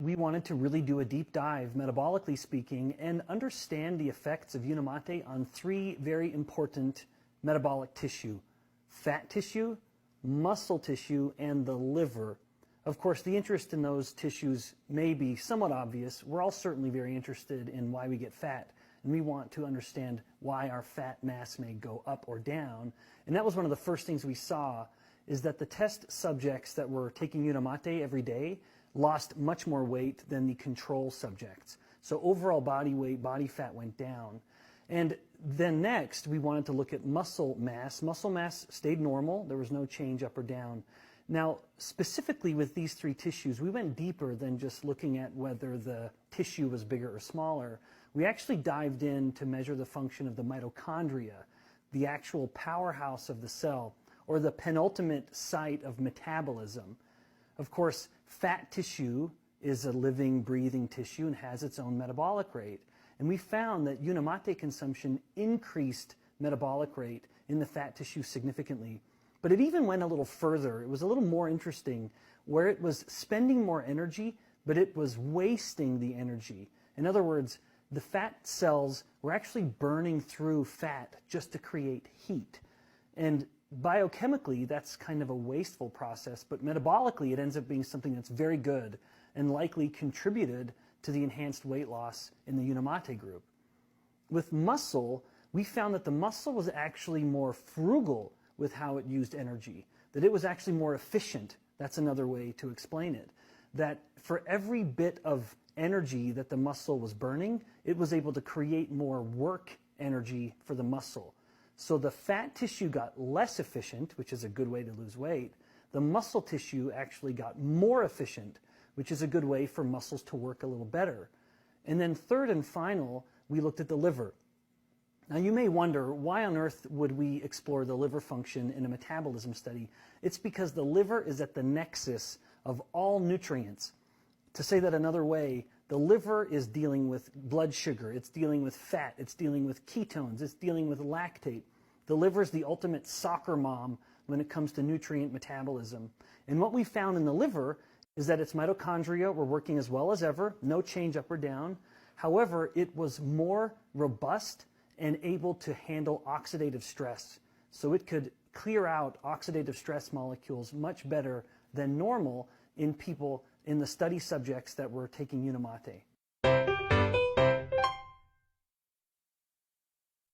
We wanted to really do a deep dive, metabolically speaking, and understand the effects of Unamate on three very important metabolic tissue: fat tissue, muscle tissue, and the liver. Of course, the interest in those tissues may be somewhat obvious. We're all certainly very interested in why we get fat, and we want to understand why our fat mass may go up or down. And that was one of the first things we saw, is that the test subjects that were taking Unamate every day lost much more weight than the control subjects. So overall body weight, body fat went down. And then next, we wanted to look at muscle mass. Muscle mass stayed normal. There was no change up or down. Now, specifically with these three tissues, we went deeper than just looking at whether the tissue was bigger or smaller. We actually dived in to measure the function of the mitochondria, the actual powerhouse of the cell, or the penultimate site of metabolism. Of course, fat tissue is a living, breathing tissue and has its own metabolic rate. And we found that Unamate consumption increased metabolic rate in the fat tissue significantly. But it even went a little further. It was a little more interesting, where it was spending more energy, but it was wasting the energy. In other words, the fat cells were actually burning through fat just to create heat. And biochemically, that's kind of a wasteful process, but metabolically, it ends up being something that's very good and likely contributed to the enhanced weight loss in the Unamate group. With muscle, we found that the muscle was actually more frugal with how it used energy, that it was actually more efficient. That's another way to explain it. That for every bit of energy that the muscle was burning, it was able to create more work energy for the muscle. So the fat tissue got less efficient, which is a good way to lose weight. The muscle tissue actually got more efficient, which is a good way for muscles to work a little better. And then third and final, we looked at the liver. Now you may wonder, why on earth would we explore the liver function in a metabolism study? It's because the liver is at the nexus of all nutrients. To say that another way, the liver is dealing with blood sugar, it's dealing with fat, it's dealing with ketones, it's dealing with lactate. The liver is the ultimate soccer mom when it comes to nutrient metabolism. And what we found in the liver is that its mitochondria were working as well as ever, no change up or down. However, it was more robust and able to handle oxidative stress. So it could clear out oxidative stress molecules much better than normal in people, in the study subjects that were taking Unamate.